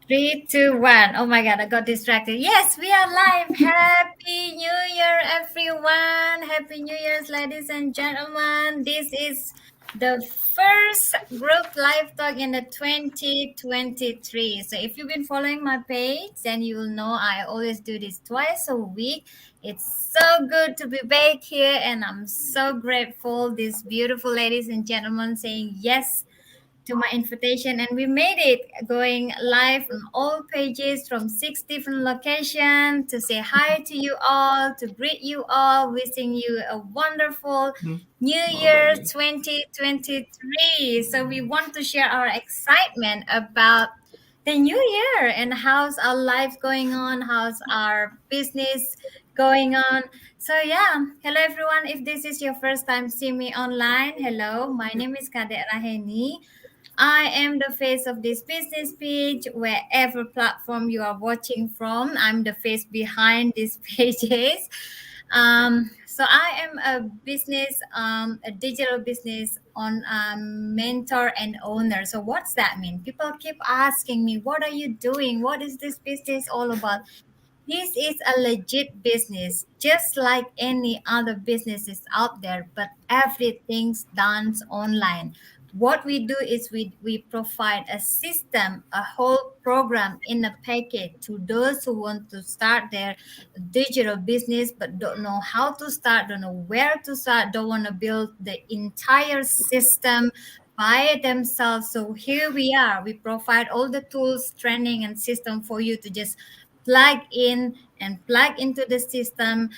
Three, two, one. Oh my God, I got distracted. Yes, we are live. Happy New Year, everyone. Happy New Year's, ladies and gentlemen. This is the first group live talk in the 2023. So if you've been following my page, then you will know I always do this twice a week. It's so good to be back here, and I'm so grateful. These beautiful ladies and gentlemen saying yes to my invitation, and we made it going live on all pages from six different locations to say hi to you all, to greet you all, wishing you a wonderful New Year 2023. So we want to share our excitement about the new year and how's our life going on, how's our business going on. So yeah, hello everyone. If this is your first time seeing me online, hello, my name is Kadek Raheni. I am the face of this business page, wherever platform you are watching from. I'm the face behind these pages. So I am a digital business on mentor and owner. So what's that mean? People keep asking me, what are you doing? What is this business all about? This is a legit business, just like any other businesses out there, but everything's done online. What we do is we provide a system, a whole program in a package to those who want to start their digital business but don't know how to start, don't know where to start, don't want to build the entire system by themselves. So here we are. We provide all the tools, training, and system for you to just plug in and plug into the system,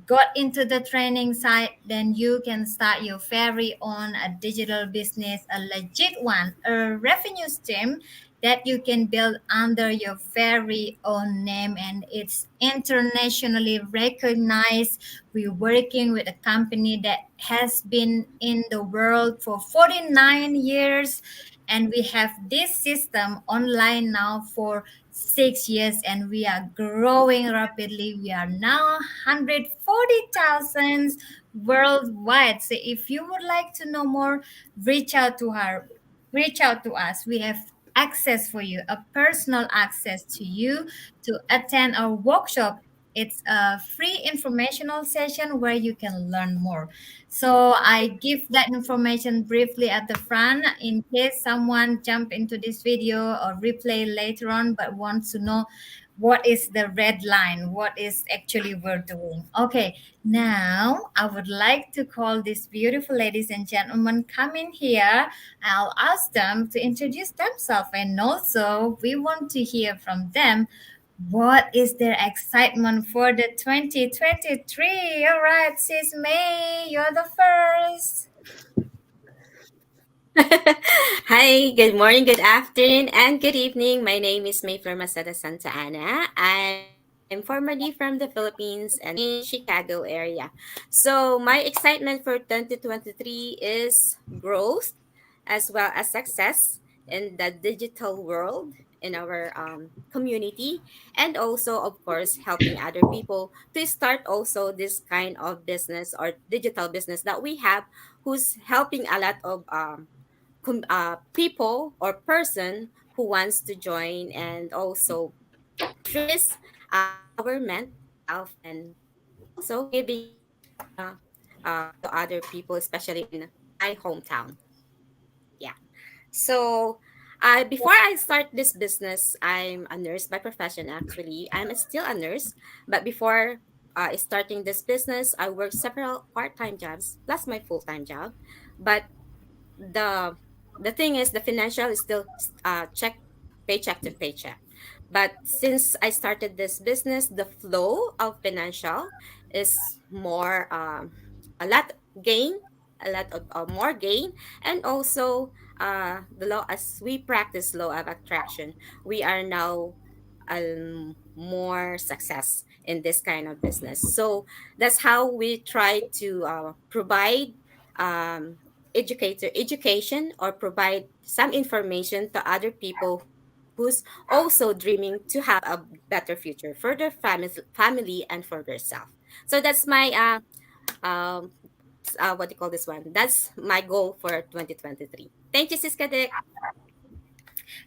got into the training site, then you can start your very own a digital business, a legit one, a revenue stream that you can build under your very own name, and it's internationally recognized. We're working with a company that has been in the world for 49 years, and we have this system online now for 6 years, and we are growing rapidly. We are now 140,000 worldwide. So if you would like to know more, reach out to her, reach out to us. We have access for you, a personal access to you to attend our workshop. It's a free informational session where you can learn more. So I give that information briefly at the front in case someone jump into this video or replay later on but wants to know what is the red line, what is actually we're doing. Okay, now I would like to call these beautiful ladies and gentlemen come in here. I'll ask them to introduce themselves, and also we want to hear from them what is their excitement for the 2023. All right, Sis May, you're the first. Hi, good morning, good afternoon, and good evening. My name is Mayflower Masada Santa Ana. I'm formerly from the Philippines and in Chicago area. So my excitement for 2023 is growth as well as success in the digital world in our community, and also of course helping other people to start also this kind of business or digital business that we have, who's helping a lot of people or person who wants to join, and also through this empowerment self, and also giving to other people, especially in my hometown. Yeah. So before I start this business, I'm a nurse by profession. Actually, I'm still a nurse, but before starting this business, I worked several part-time jobs plus my full-time job. But the the thing is, the financial is still check paycheck to paycheck. But since I started this business, the flow of financial is more a lot gain, a lot of more gain. And also the law, as we practice law of attraction, we are now more success in this kind of business. So that's how we try to provide um, education, or provide some information to other people who's also dreaming to have a better future for their family and for themselves. So that's my what do you call this one? That's my goal for 2023. Thank you, Sis Kadek.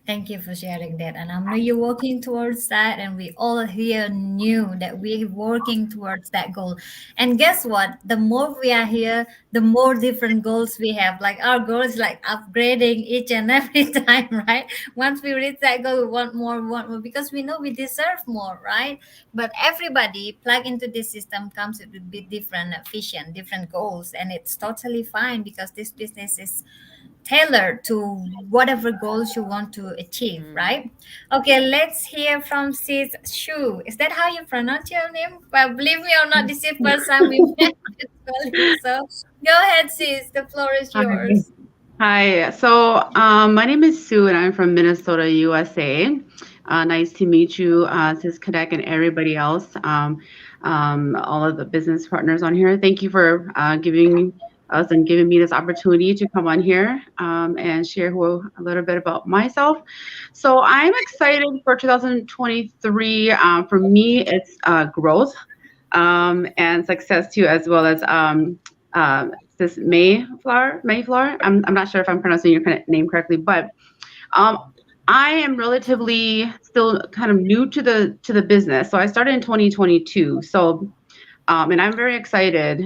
Thank you for sharing that. And I know you're working towards that, and we all here knew that we're working towards that goal. And guess what? The more we are here, the more different goals we have. Like our goal is like upgrading each and every time, right? Once we reach that goal, we want more because we know we deserve more, right? But everybody plug into this system comes with different vision, different goals, and it's totally fine because this business is tailored to whatever goals you want to achieve, Mm. right? Okay, let's hear from Sis Shu. Is that how you pronounce your name? Well, believe me or not, this is the first time we met actually. So go ahead, Sis. The floor is Hi. yours. Hi. So, my name is Sue, and I'm from Minnesota, USA. Nice to meet you, Sis Kadek, and everybody else. All of the business partners on here. Thank you for giving us and giving me this opportunity to come on here and share a little bit about myself. So, I'm excited for 2023. For me, it's growth and success too, as well as this Mayflower. I'm not sure if I'm pronouncing your name correctly, but um, I am relatively still kind of new to the business. So I started in 2022. So and I'm very excited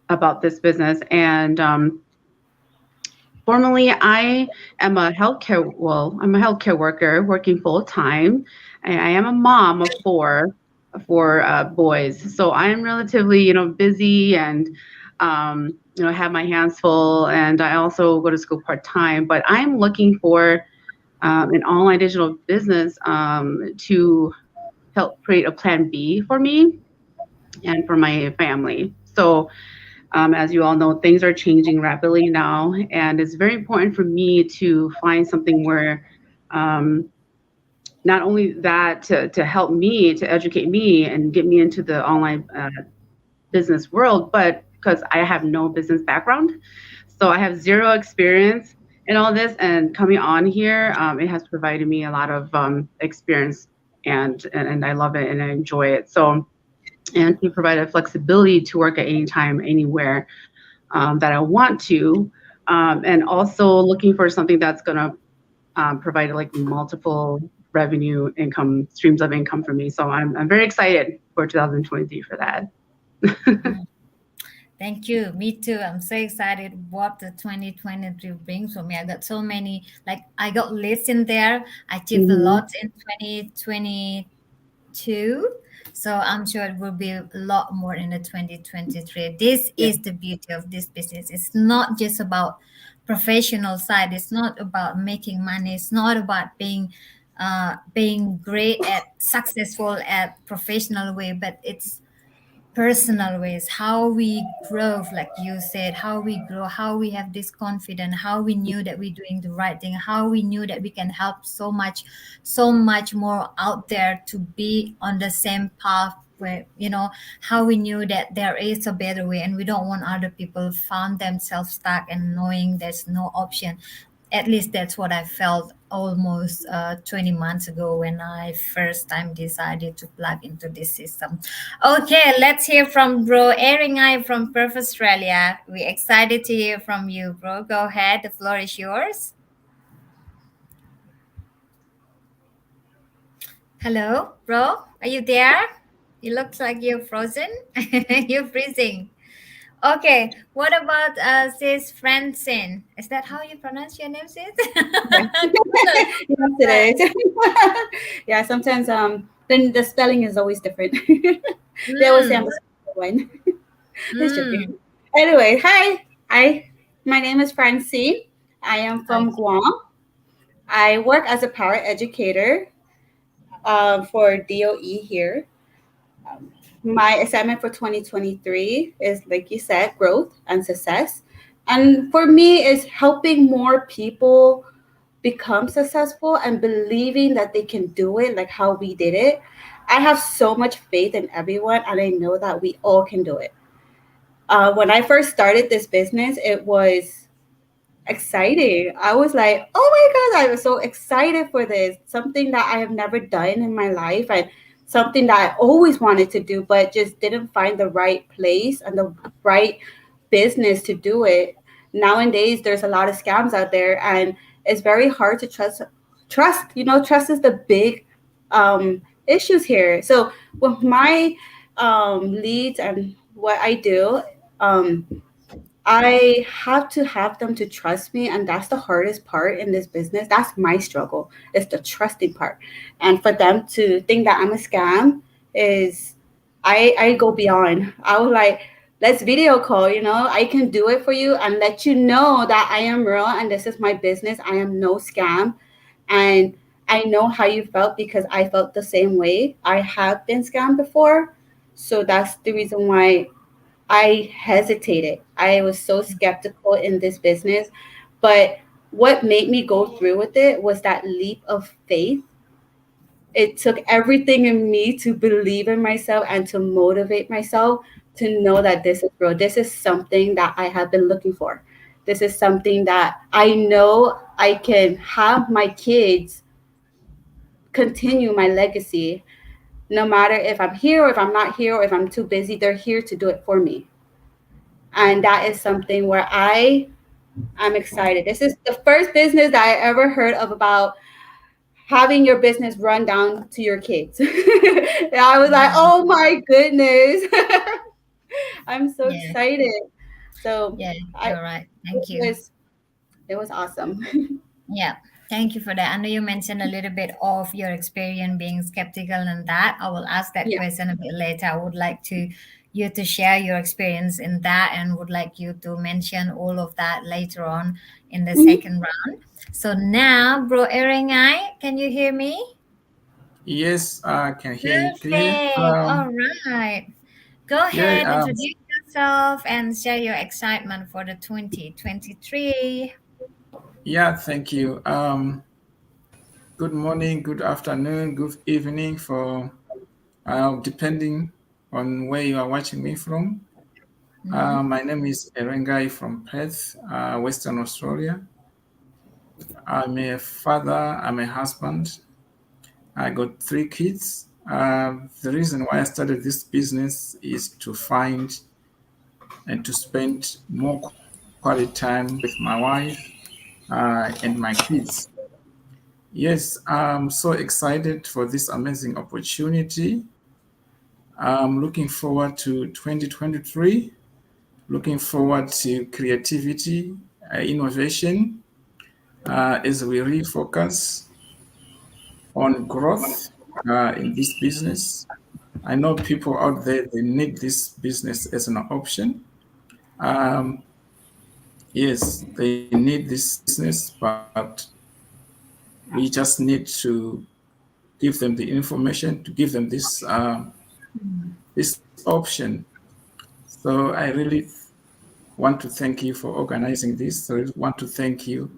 about this business. And formerly, I am a healthcare. Well, I'm a healthcare worker working full time. I am a mom of four boys. So I'm relatively, busy and, have my hands full. And I also go to school part time. But I'm looking for an online digital business to help create a plan B for me and for my family. So as you all know, things are changing rapidly now, and it's very important for me to find something where um, not only that to help me, to educate me and get me into the online business world, but because I have no business background. So I have zero experience in all this, and coming on here, it has provided me a lot of experience, and I love it and I enjoy it. So, and to provide a flexibility to work at any time, anywhere that I want to, and also looking for something that's going to provide like multiple revenue income streams of income for me. So I'm very excited for 2023 for that. Mm, thank you. Me too. I'm so excited what the 2023 brings for me. I got so many, like, I got lists in there. I achieved a Hmm. lot in 2022. So I'm sure it will be a lot more in the 2023. This Yeah. is the beauty of this business. It's not just about professional side. It's not about making money. It's not about being great at successful at professional way, but it's personal ways, how we grow, like you said, how we grow, how we have this confidence, how we knew that we're doing the right thing, how we knew that we can help so much more out there to be on the same path where, how we knew that there is a better way and we don't want other people found themselves stuck and knowing there's no option. At least that's what I felt almost 20 months ago when I first time decided to plug into this system. Okay, let's hear from bro Airing Eye from Perth, Australia. We're excited to hear from you, bro. Go ahead, the floor is yours. Hello, bro. Are you there? It looks like you're frozen. You're freezing. Okay, what about sis Francine? Is that how you pronounce your name, sis? Yeah. Yes, it is. Yeah, sometimes then the spelling is always different. They always say I'm Mm, the one. It's mm. joking. Anyway, hi. My name is Francine. I am from Okay. Guam. I work as a power educator for DOE here. Um, my assignment for 2023 is, like you said, growth and success. And for me, is helping more people become successful and believing that they can do it like how we did it. I have so much faith in everyone, and I know that we all can do it. When I first started this business, it was exciting. I was like, oh my God, I was so excited for this. Something that I have never done in my life and something that I always wanted to do, but just didn't find the right place and the right business to do it. Nowadays, there's a lot of scams out there, and it's very hard to trust. Trust is the big issues here. So with my leads and what I do, um, I have to have them to trust me, and that's the hardest part in this business. That's my struggle. It's the trusting part, and for them to think that I'm a scam is, I go beyond. I was like, let's video call. I can do it for you and let you know that I am real and this is my business. I am no scam, and I know how you felt because I felt the same way. I have been scammed before, so that's the reason why I hesitated. I was so skeptical in this business. But what made me go through with it was that leap of faith. It took everything in me to believe in myself and to motivate myself to know that this is real. This is something that I have been looking for. This is something that I know I can have my kids continue my legacy. No matter if I'm here or if I'm not here or if I'm too busy, they're here to do it for me. And that is something where I'm excited. This is the first business that I ever heard of about having your business run down to your kids. And I was like, oh my goodness. I'm so Yeah, excited. So yeah, I you're right. it Thank you. was it was awesome. Yeah, thank you for that. I know you mentioned a little bit of your experience being skeptical and that. I will ask that Yeah. question a bit later. I would like to you to share your experience in that and would like you to mention all of that later on in the Mhm. second round. So now, bro Erengai, can you hear me? Yes, I can hear you clear. Perfect. All right. Go Yeah, ahead, introduce yourself and share your excitement for the 2023. yeah, thank you. Good morning, good afternoon, good evening for depending on where you are watching me from. Mhm. My name is Erengai from Perth, Western Australia. I'm a father, I'm a husband. I got 3 kids. The reason why I started this business is to find and to spend more quality time with my wife and my kids. Yes, I'm so excited for this amazing opportunity. I'm looking forward to 2023, looking forward to creativity, innovation, as we refocus on growth in this business. I know people out there, they need this business as an option. Um, yes, they need this business, but we just need to give them the information, to give them this option. So I really want to thank you for organizing this. So I want to thank you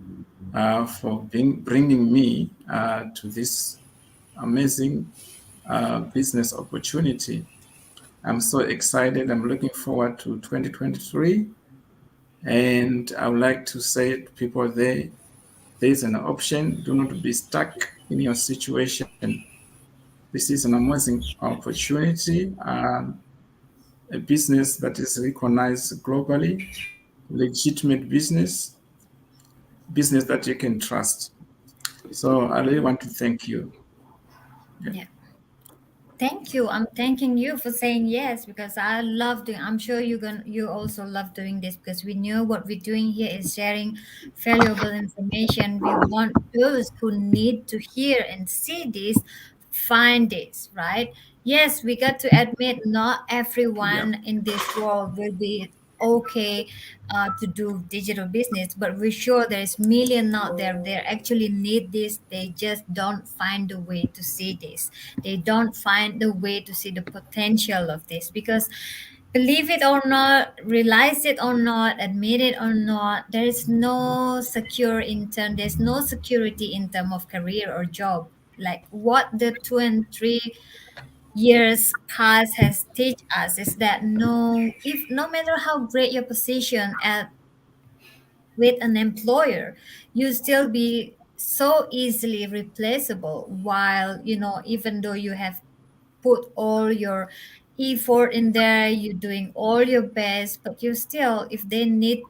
for bringing me to this amazing business opportunity. I'm so excited. I'm looking forward to 2023. And I would like to say to people there's an option. Do not be stuck in your situation. This is an amazing opportunity, a business that is recognized globally, legitimate business that you can trust. So I really want to thank you. Yeah. Thank you. I'm thanking you for saying yes because I love doing. I'm sure you also love doing this because we know what we're doing here is sharing valuable information. We want those who need to hear and see this find this, right? Yes, we got to admit not Yeah. everyone in this world will be okay to do digital business, but we're sure there's million out there. They actually need this. They just don't find a way to see this. They don't find the way to see the potential of this because believe it or not, realize it or not, admit it or not, there is no secure intern, there's no security in term of career or job. Like what the 2 and 3 years past has teach us is that no matter how great your position at with an employer, you still be so easily replaceable while even though you have put all your effort in there, you're doing all your best, but you still, if they need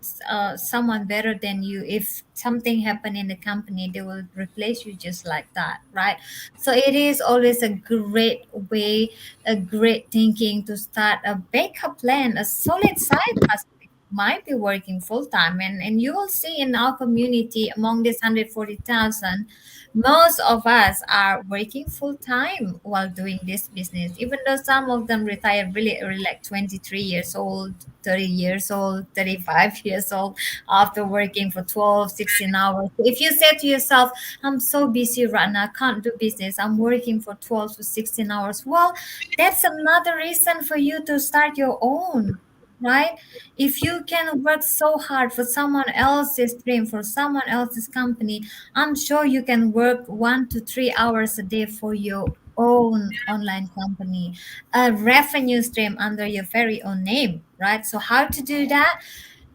someone better than you, if something happened in the company, they will replace you just like that, right? So it is always a great way, a great thinking to start a backup plan, a solid side hustle. Might be working full time, and you will see in our community among this 140,000, most of us are working full time while doing this business, even though some of them retired really early, like 23 years old, 30 years old, 35 years old, after working for 12, 16 hours. If you say to yourself, I'm so busy right now, I can't do business, I'm working for 12 to 16 hours, well, that's another reason for you to start your own, right? If you can work so hard for someone else's dream, for someone else's company, I'm sure you can work 1 to 3 hours a day for your own online company, a revenue stream under your very own name, right? So, how to do that?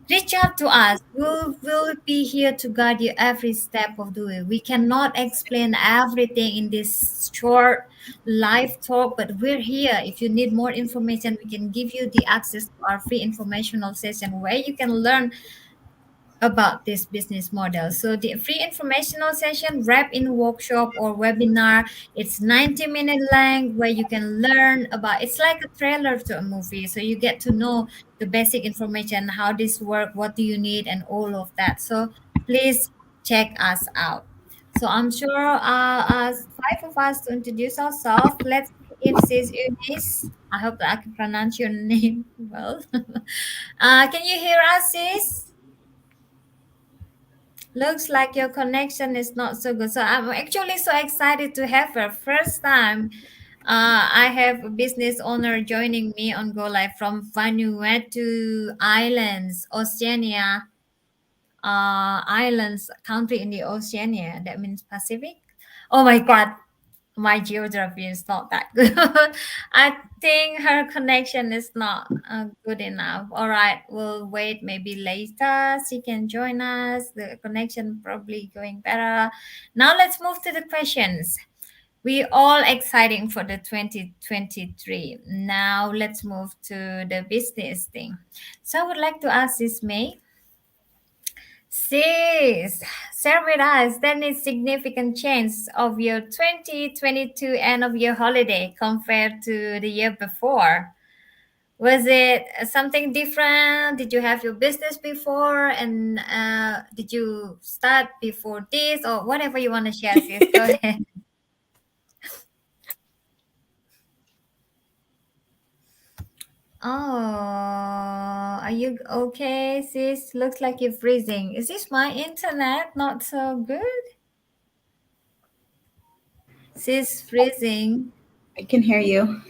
Reach out to us. We'll be here to guide you every step of the way. We cannot explain everything in this short live talk, but we're here. If you need more information, we can give you the access to our free informational session where you can learn about this business model. So the free informational session wrap in workshop or webinar, it's 90-minute length where you can learn about, it's like a trailer to a movie. So you get to know the basic information, how this work, what do you need, and all of that. So please check us out. So I'm sure as five of us to introduce ourselves. Let's see if Sis Eunice, I hope that I can pronounce your name well. Can you hear us, Sis? Looks like your connection is not so good. So I'm actually so excited to have her. First time I have a business owner joining me on Go Live from Vanuatu Islands, Oceania, islands, country in the Oceania. That means Pacific. Oh my God, my geography is not that good. I think her connection is not good enough. All right, we'll wait. Maybe later she can join us. The connection probably going better. Now let's move to the questions. We all exciting for the 2023. Now let's move to the business thing. So I would like to ask this May. Sis, share with us any significant change of your 2022 end of year holiday compared to the year before. Was it something different? Did you have your business before, and did you start before this, or whatever you want to share, sis? Go ahead. Oh, are you okay, sis? Looks like you're freezing. Is this my internet not so good? Sis freezing. I can hear you.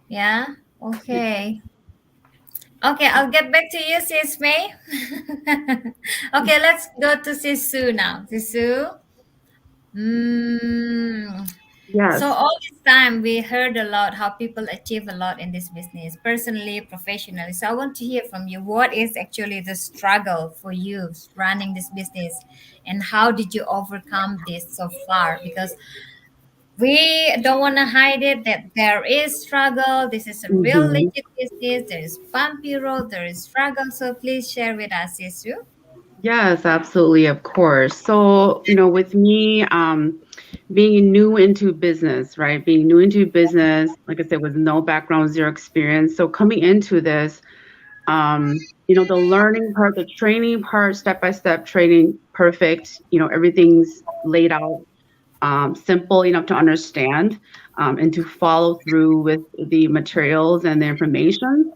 Yeah. Okay. Okay, I'll get back to you, Sis May. Okay, let's go to Sisu now. Sisu. Mm. Yes. So all this time we heard a lot how people achieve a lot in this business, personally, professionally. So I want to hear from you. What is actually the struggle for you running this business, and how did you overcome this so far? Because we don't want to hide it that there is struggle. This is a real Mhm. legit business. There is bumpy road, there is struggle. So please share with us, Yesu. Yes, absolutely, of course. So, with me, being new into business, right? Being new into business, like I said, with no background, zero experience. So coming into this, the learning part, the training part, step-by-step training, perfect. Everything's laid out, simple enough to understand, and to follow through with the materials and the information.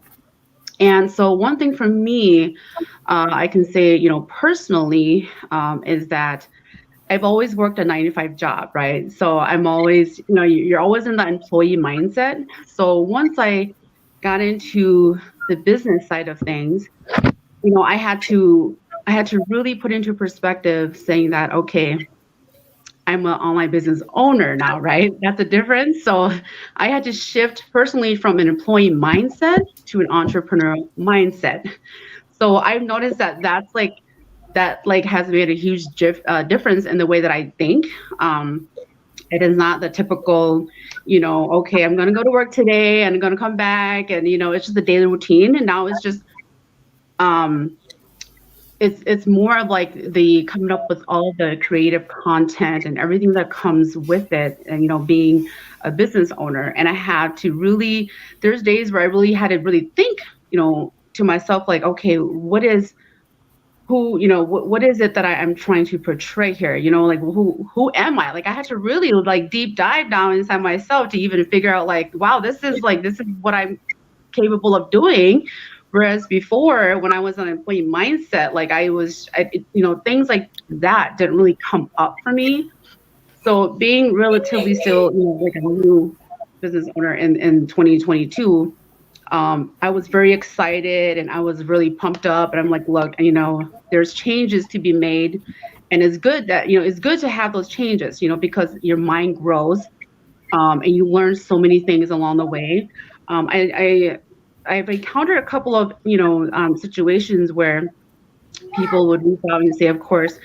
And so one thing for me, I can say, personally, is that I've always worked a 9 to 5 job, right? So I'm always, you're always in that employee mindset. So once I got into the business side of things, I had to really put into perspective saying that, okay, I'm an online business owner now, right? That's a difference. So I had to shift personally from an employee mindset to an entrepreneurial mindset. So I've noticed that that has made a huge difference in the way that I think. It is not the typical, okay, I'm going to go to work today and I'm going to come back, and it's just the daily routine. And now it's just um it's more of like the coming up with all the creative content and everything that comes with it, and being a business owner. And I had to really, there's days where I really had to really think, to myself, like, okay, what is it that I'm trying to portray here? Like, who am I? Like, I had to really like deep dive down inside myself to even figure out, like, wow, this is what I'm capable of doing. Whereas before, when I was on an employee mindset, like things like that didn't really come up for me. So being relatively still, like a new business owner in 2022, I was very excited and I was really pumped up. And I'm like, look, there's changes to be made. And it's good that, it's good to have those changes, because your mind grows, and you learn so many things along the way. I've encountered a couple of, situations where people would reach out and say, of course,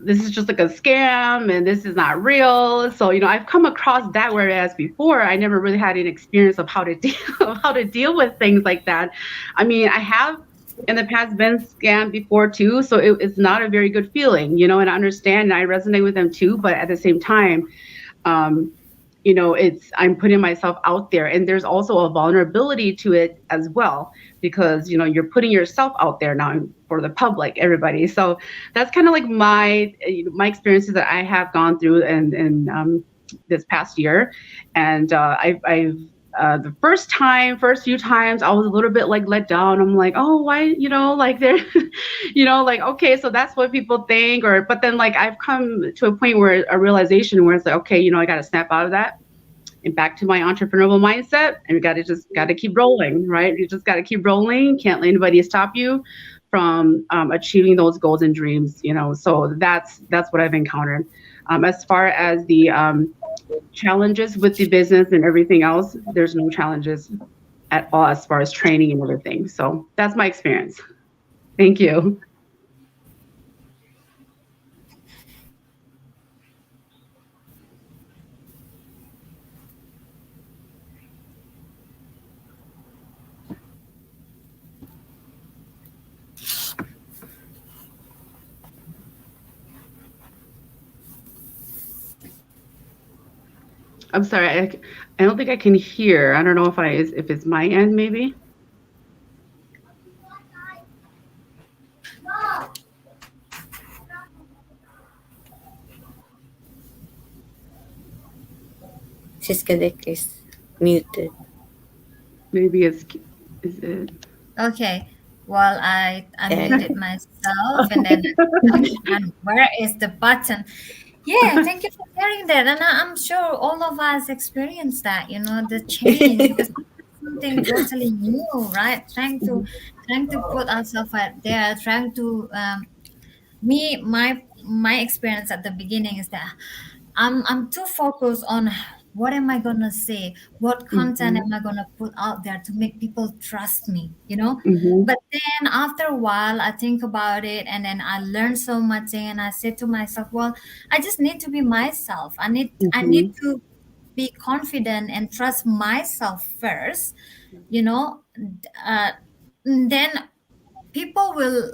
this is just like a scam and this is not real. So, I've come across that, whereas before I never really had an experience of how to deal with things like that. I mean, I have in the past been scammed before too. So it's not a very good feeling, and I understand and I resonate with them too. But at the same time, I'm putting myself out there, and there's also a vulnerability to it as well, because you're putting yourself out there now for the public, everybody. So that's kind of like my experiences that I have gone through and this past year. And I've the first few times I was a little bit like let down. I'm like, oh, why, like they're, like, okay, so that's what people think. But then like I've come to a point where a realization where it's like, okay, I got to snap out of that and back to my entrepreneurial mindset. And we got to keep rolling, right? You just got to keep rolling. Can't let anybody stop you from achieving those goals and dreams, So that's what I've encountered. As far as the challenges with the business and everything else, there's no challenges at all as far as training and other things. So that's my experience. Thank you. I'm sorry, I don't think I can hear. I don't know if it's my end, maybe. She's is muted. Maybe is it? Okay. Well, I unmuted myself, and then and where is the button? Yeah, thank you for sharing that. And I'm sure all of us experience that, the change, because it's something totally new, right? Trying to put ourselves out there, trying to my experience at the beginning is that I'm too focused on what am I gonna say, what content am I gonna put out there to make people trust me, Mm-hmm. But then after a while, I think about it, and then I learn so much, and I say to myself, well, I just need to be myself. I need to be confident and trust myself first, you know. Then people will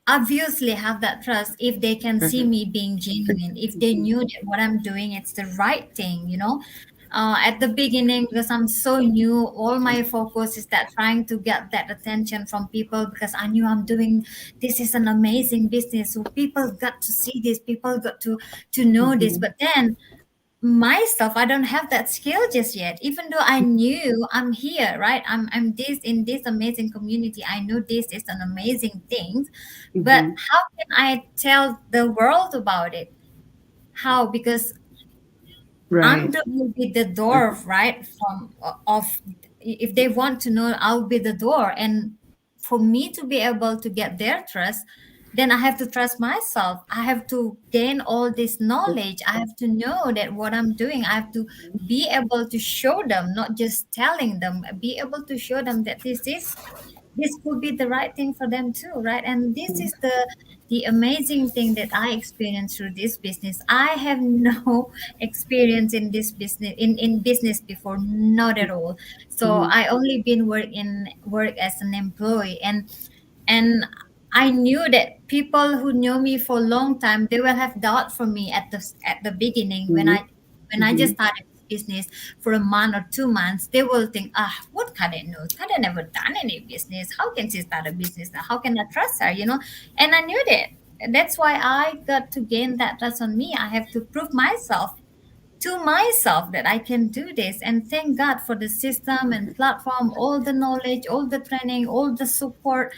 obviously have that trust if they can see me being genuine, if they knew that what I'm doing it's the right thing, at the beginning, because I'm so new, all my focus is that trying to get that attention from people, because I knew I'm doing this is an amazing business, so people got to see this, people got to know this. But then myself, I don't have that skill just yet, even though I knew I'm here, right? I'm this in this amazing community, I know this is an amazing thing. But how can I tell the world about it? How? Because I'm Right. will be the door, right? From of if they want to know, I'll be the door. And for me to be able to get their trust, then I have to trust myself. I have to gain all this knowledge. I have to know that what I'm doing. I have to be able to show them, not just telling them. Be able to show them that this could be the right thing for them too, right? And this is the amazing thing that I experienced through this business, I have no experience in this business in business before, not at all. So Mhm. I only been work as an employee, and I knew that people who know me for a long time, they will have doubt for me at the beginning when Mhm. I just Mhm. started this business for a month or 2 months. They will think, what Kade knows? Kade never done any business. How can she start a business? How can I trust her? And I knew that. That's why I got to gain that trust on me. I have to prove myself to myself that I can do this. And thank God for the system and platform, all the knowledge, all the training, all the support.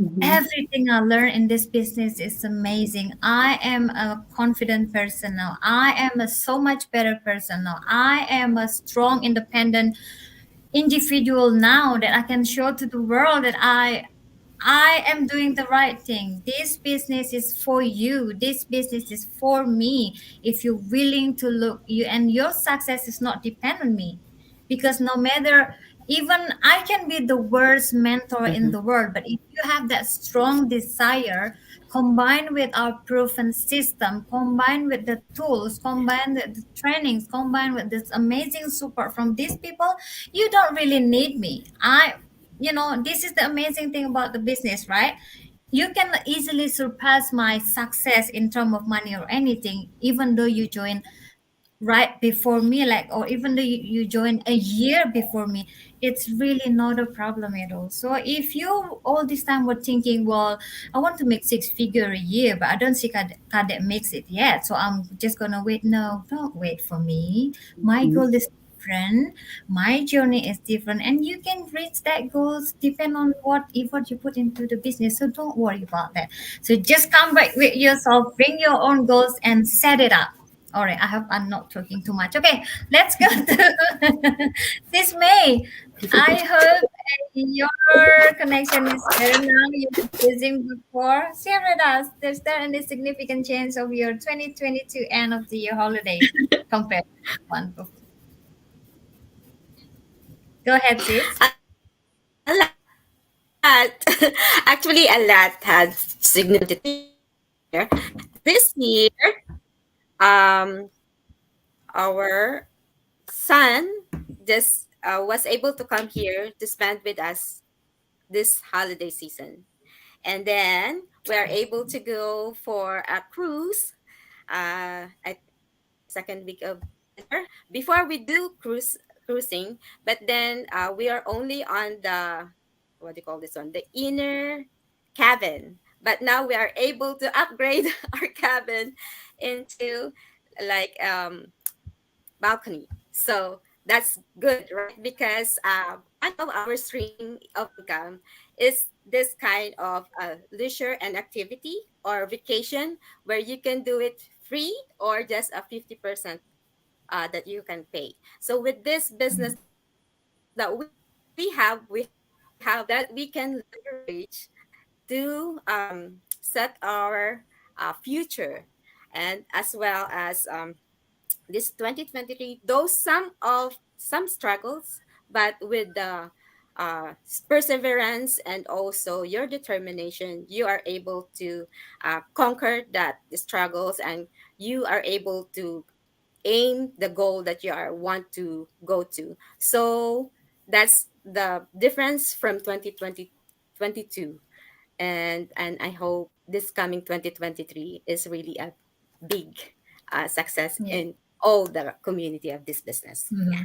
Mhm. Everything I learned in this business is amazing. I am a confident person now. I am a so much better person now. I am a strong, independent individual now that I can show to the world that I am doing the right thing. This business is for you. This business is for me. If you're willing to look, you and your success is not depend on me, because no matter, even I can be the worst mentor in Mhm. the world, but if you have that strong desire, combined with our proven system, combined with the tools, combined with the trainings, combined with this amazing support from these people, you don't really need me. This is the amazing thing about the business, right? You can easily surpass my success in terms of money or anything, even though you join right before me, like, or even though you join a year before me. It's really not a problem at all. So if you all this time were thinking, well, I want to make 6 figure a year, but I don't see that makes it yet, so I'm just gonna wait. No, don't wait for me. My Mhm. goal is different. My journey is different, and you can reach that goals depend on what effort you put into the business. So don't worry about that. So just come back with yourself, bring your own goals and set it up. All right, I hope I'm not talking too much. Okay, let's go to this May. I hope your connection is better now. You were using before. Share with us. Is there any significant change of your 2022 end of the year holiday compared to the one before? Go ahead, sis. A lot. Actually, a lot had significant this year. Um, our son just was able to come here to spend with us this holiday season, and then we are able to go for a cruise. I second week of December. Before we do cruising, but then we are only on the, what do you call this one? The inner cabin. But now we are able to upgrade our cabin into like balcony. So that's good, right? Because one of our stream of income is this kind of leisure and activity or vacation where you can do it free or just a 50% that you can pay. So with this business that we have that we can leverage to set our future, and as well as this 2023, though some struggles, but with the perseverance and also your determination, you are able to conquer that the struggles, and you are able to aim the goal that you are want to go to. So that's the difference from 2022, and I hope this coming 2023 is really a big success Yeah. in all the community of this business. Yeah.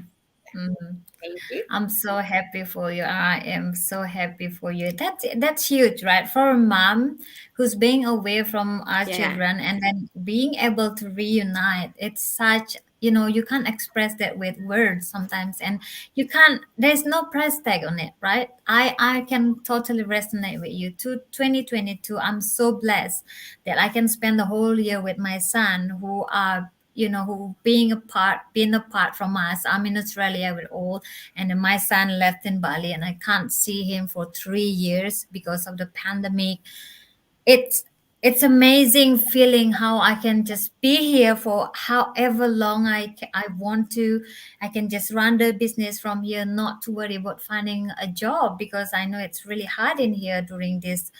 Mm-hmm. Thank you. I'm so happy for you. I am so happy for you. That's huge, right? For a mom who's being away from our Yeah. children and then being able to reunite. It's such, you can't express that with words sometimes, and you can't. There's no price tag on it, right? I can totally resonate with you. To 2022, I'm so blessed that I can spend the whole year with my son, who being apart from us. I'm in Australia with all, and then my son left in Bali, and I can't see him for 3 years because of the pandemic. It's it's amazing feeling how I can just be here for however long I want to. I can just run the business from here, not to worry about finding a job, because I know it's really hard in here during this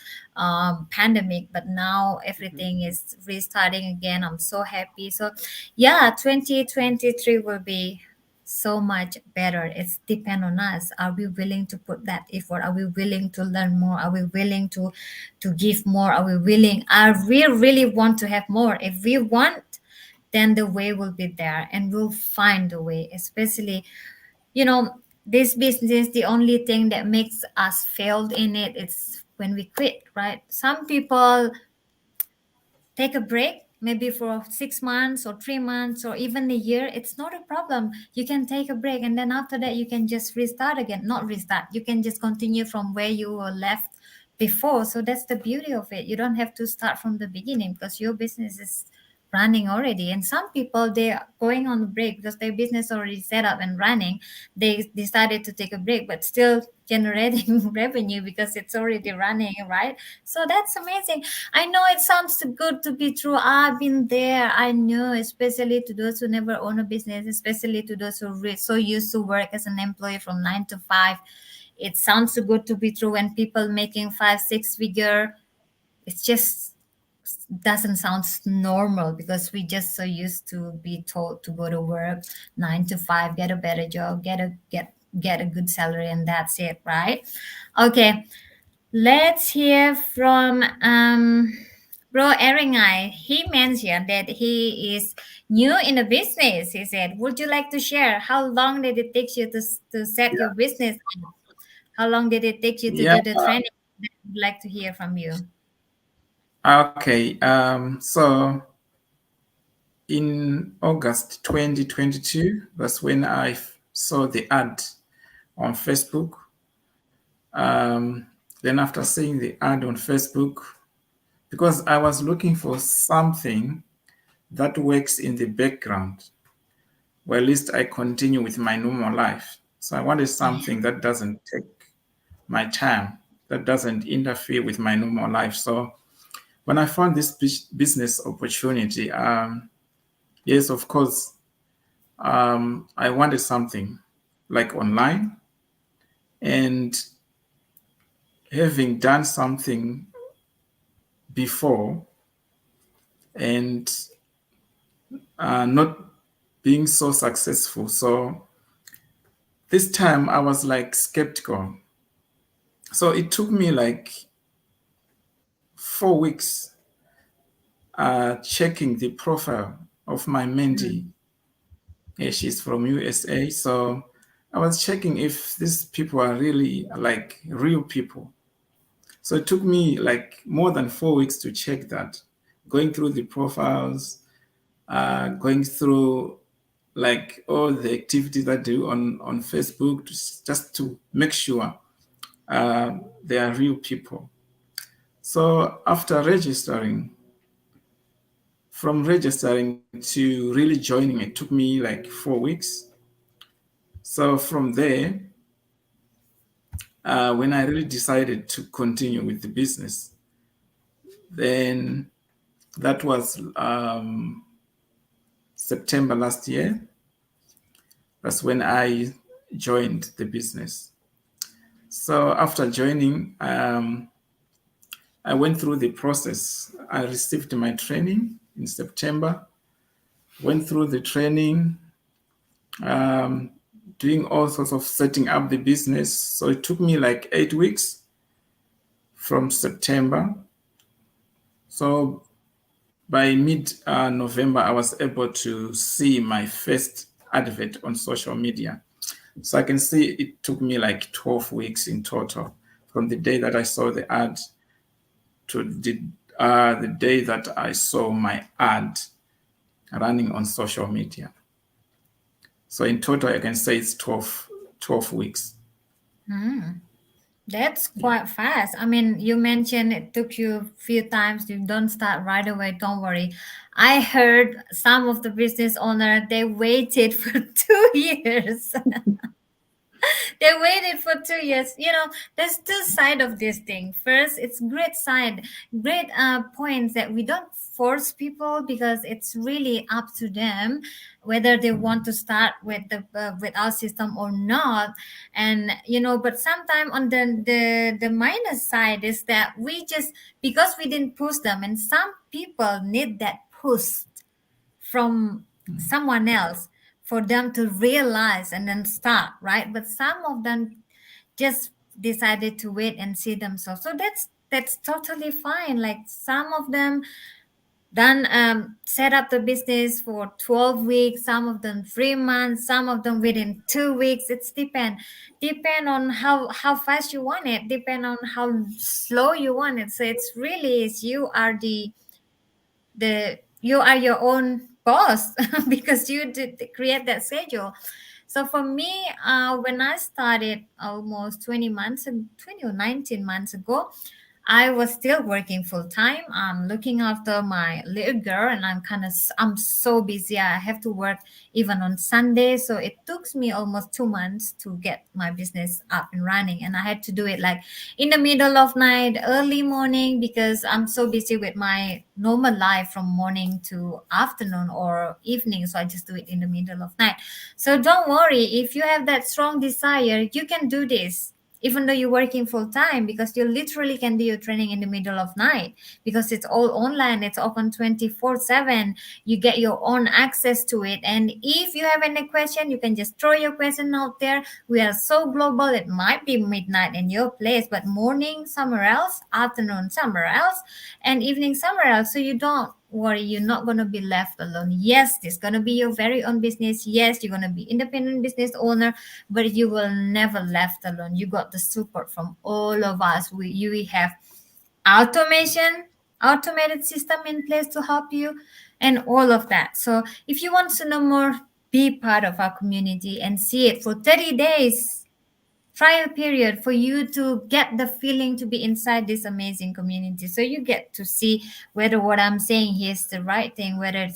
pandemic. But now everything is restarting again. I'm so happy. So yeah, 2023 will be so much better. It's depend on us. Are we willing to put that effort? Are we willing to learn more? Are we willing to give more? Are we willing? Are we really want to have more? If we want, then the way will be there, and we'll find the way. Especially, you know, this business, the only thing that makes us failed in it, it's when we quit, right? Some people take a break, maybe for 6 months or 3 months or even a year. It's not a problem. You can take a break, and then after that you can just restart again. Not restart, you can just continue from where you were left before. So that's the beauty of it. You don't have to start from the beginning, because your business is running already. And some people, they are going on a break because their business already set up and running. They decided to take a break, but still generating revenue because it's already running, right? So that's amazing. I know it sounds too good to be true. I've been there. I know, especially to those who never own a business, especially to those who so used to work as an employee from 9 to 5. It sounds too good to be true. When people making 5, 6 figure, it just doesn't sound normal, because we just so used to be told to go to work 9 to 5, get a better job, get a good salary, and that's it, right? Okay, let's hear from Bro Eringai. He mentioned that he is new in the business. He said, "Would you like to share how long did it take you to set your business up? How long did it take you to Yeah. do the training?" I'd like to hear from you. Okay. So in August 2022, that's when I saw the ad on Facebook. Then after seeing the ad on Facebook, because I was looking for something that works in the background, where at least I continue with my normal life. So I wanted something that doesn't take my time, that doesn't interfere with my normal life. So when I found this business opportunity, yes, of course, I wanted something like online, and having done something before and not being so successful. So this time I was like skeptical. So it took me like 4 weeks checking the profile of my mentee. Yeah, she's from USA. So I was checking if these people are really like real people. So it took me like more than 4 weeks to check that, going through the profiles, going through like all the activities that I do on Facebook, just to make sure they are real people. So after registering, from registering to really joining, it took me like 4 weeks. So from there, when I really decided to continue with the business, then that was September last year. That's when I joined the business. So after joining, I went through the process. I received my training in September, went through the training, doing all sorts of setting up the business. So it took me like 8 weeks from September. So by mid-November, I was able to see my first advert on social media. So I can see it took me like 12 weeks in total from the day that I saw the ad to the day that I saw my ad running on social media. So in total, I can say it's 12 weeks. That's quite fast. I mean, you mentioned it took you a few times. You don't start right away. Don't worry. I heard some of the business owner, they waited for 2 years. They waited for 2 years. There's two side of this thing. First, it's great side, great points that we don't force people, because it's really up to them whether they want to start with our system or not. And but sometimes on the minus side is that we just, because we didn't push them, and some people need that push from someone else for them to realize and then start, right? But some of them just decided to wait and see themselves. So that's totally fine. Like some of them done set up the business for 12 weeks, some of them 3 months, some of them within 2 weeks. It's depend on how fast you want it, depend on how slow you want it. So it's really is you are you are your own boss because you did create that schedule. So for me, when I started almost 20 months, 20 or 19 months ago, I was still working full time. I'm looking after my little girl, and I'm so busy. I have to work even on Sunday. So it took me almost 2 months to get my business up and running. And I had to do it like in the middle of night, early morning, because I'm so busy with my normal life from morning to afternoon or evening. So I just do it in the middle of night. So don't worry, if you have that strong desire, you can do this even though you're working full time, because you literally can do your training in the middle of night, because it's all online, it's open 24/7. You get your own access to it, and if you have any question, you can just throw your question out there. We are so global, it might be midnight in your place, but morning somewhere else, afternoon somewhere else, and evening somewhere else. So you don't worry, you're not going to be left alone. Yes, this is going to be your very own business. Yes, you're going to be independent business owner, but you will never left alone. You got the support from all of us. We have automation, automated system in place to help you, and all of that. So if you want to know more, be part of our community and see it for 30 days trial period for you to get the feeling to be inside this amazing community. So you get to see whether what I'm saying here is the right thing, whether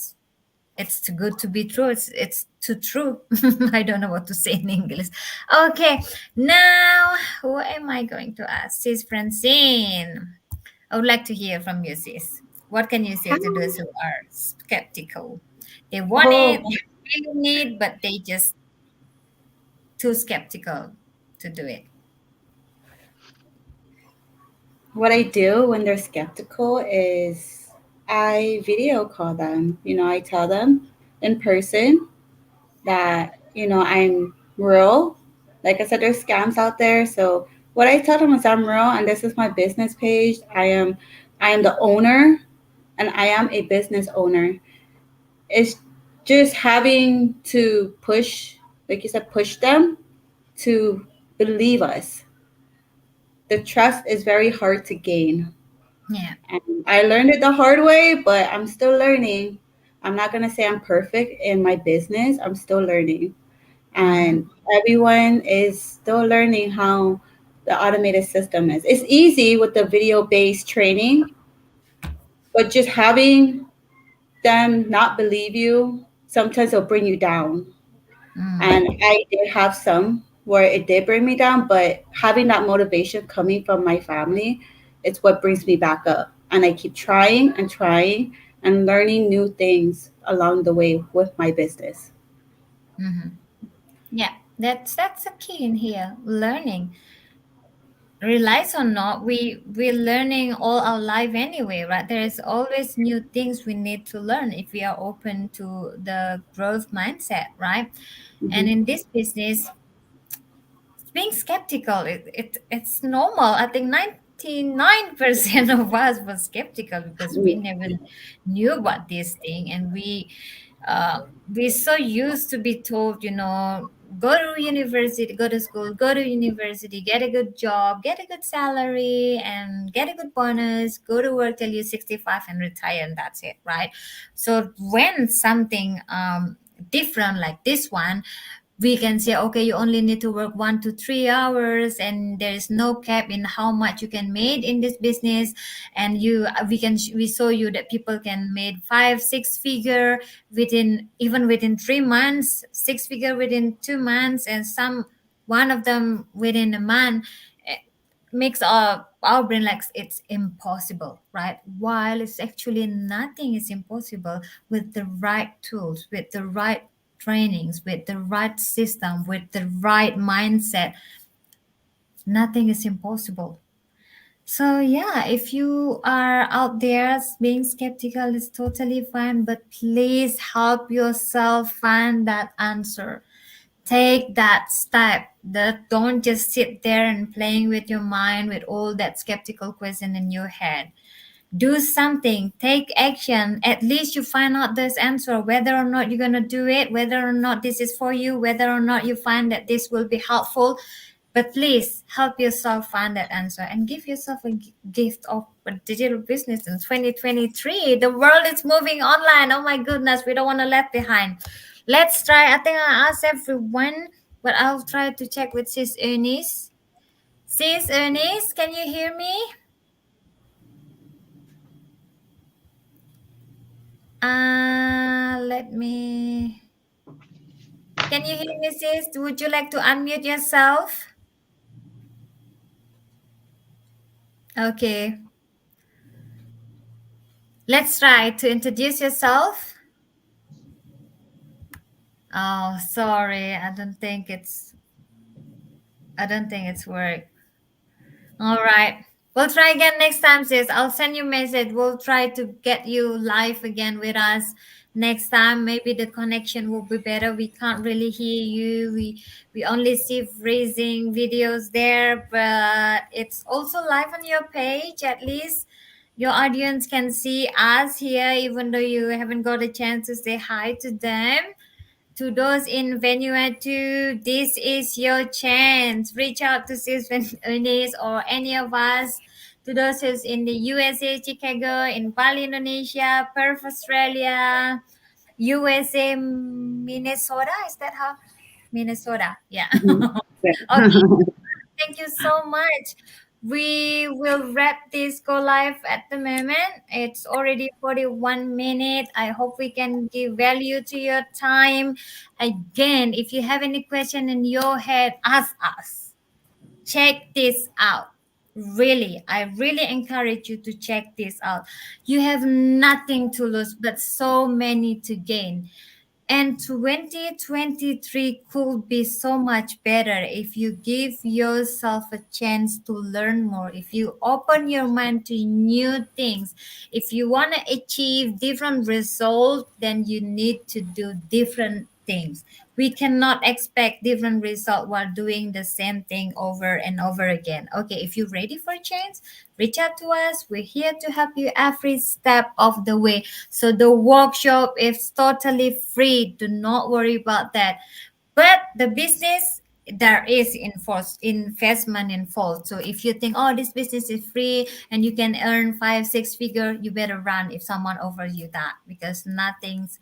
it's too good to be true, it's too true. I don't know what to say in English. Okay, now who am I going to ask? Sis Francine, I would like to hear from you, sis. What can you say to those who are skeptical? They want Oh, it, they really need, but they just too skeptical to do it. what I do when they're skeptical is I video call them. I tell them in person that, I'm real. Like I said, there's scams out there. So what I tell them is I'm real and this is my business page. I am the owner and I am a business owner. It's just having to push, like you said, push them to believe us. The trust is very hard to gain. Yeah. And I learned it the hard way, but I'm still learning. I'm not going to say I'm perfect in my business. I'm still learning. Mm-hmm. And everyone is still learning how the automated system is. It's easy with the video based training, but just having them not believe you, sometimes it'll bring you down. Mm. And I did have some where it did bring me down, but having that motivation coming from my family, it's what brings me back up. And I keep trying and learning new things along the way with my business. Mm-hmm. Yeah, that's a key in here. Learning, realize or not, we're learning all our life anyway, right? There is always new things we need to learn if we are open to the growth mindset, right? And Hmm. in this business, being skeptical, it's normal. I think 99% of us were skeptical because we never knew about this thing, and we're so used to be told, go to university, go to school, go to university, get a good job, get a good salary, and get a good bonus, go to work till you're 65 and retire, and that's it, right? So when something different like this one, we can say, okay, you only need to work 1 to 3 hours, and there is no cap in how much you can make in this business. And we show you that people can make 5 6 figure within 3 months, 6 figure within 2 months, and some one of them within a month, makes our brain like it's impossible, right? While it's actually nothing is impossible with the right tools, with the right trainings, with the right system, with the right mindset. Nothing is impossible. So yeah, if you are out there being skeptical, is totally fine, but please help yourself find that answer. Take that step. That don't just sit there and playing with your mind with all that skeptical question in your head. Do something, take action. At least you find out this answer, whether or not you're gonna do it, whether or not this is for you, whether or not you find that this will be helpful. But please help yourself find that answer and give yourself a gift of a digital business in 2023. The world is moving online. Oh my goodness, we don't want to left behind. Let's try. I think I asked everyone, but I'll try to check with Sis Eunice. Sis Eunice, can you hear me? Let me. Can you hear me, sis? Would you like to unmute yourself? Okay. Let's try to introduce yourself. Oh, sorry. I don't think it's work. All right. We'll try again next time, sis. I'll send you a message. We'll try to get you live again with us next time. Maybe the connection will be better. We can't really hear you. We only see freezing videos there, but it's also live on your page. At least your audience can see us here, even though you haven't got a chance to say hi to them. To those in Vanuatu, this is your chance. Reach out to Sis Eunice or any of us. To those who's in the USA, Chicago, in Bali, Indonesia, Perth, Australia, USA, Minnesota. Is that how? Minnesota. Yeah. Okay. Thank you so much. We will wrap this go live at the moment. It's already 41 minutes. I hope we can give value to your time. Again, if you have any question in your head, ask us. Check this out. Really, I really encourage you to check this out. You have nothing to lose, but so many to gain. And 2023 could be so much better if you give yourself a chance to learn more, if you open your mind to new things. If you want to achieve different results, then you need to do different things. We cannot expect different results while doing the same thing over and over again. Okay, if you're ready for change, reach out to us. We're here to help you every step of the way. So the workshop is totally free. Do not worry about that. But the business, there is investment involved. So if you think, oh, this business is free and you can earn 5 6 figure, you better run if someone offers you that, because nothing's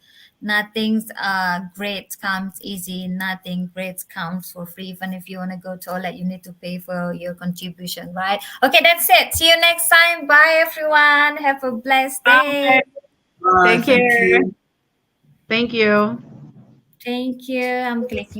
great comes easy. Nothing great comes for free. Even if you want to go toilet, you need to pay for your contribution, right? Okay, that's it. See you next time. Bye, everyone. Have a blessed day. Bye, Take care. thank you. Thank you. Thank you. I'm clicking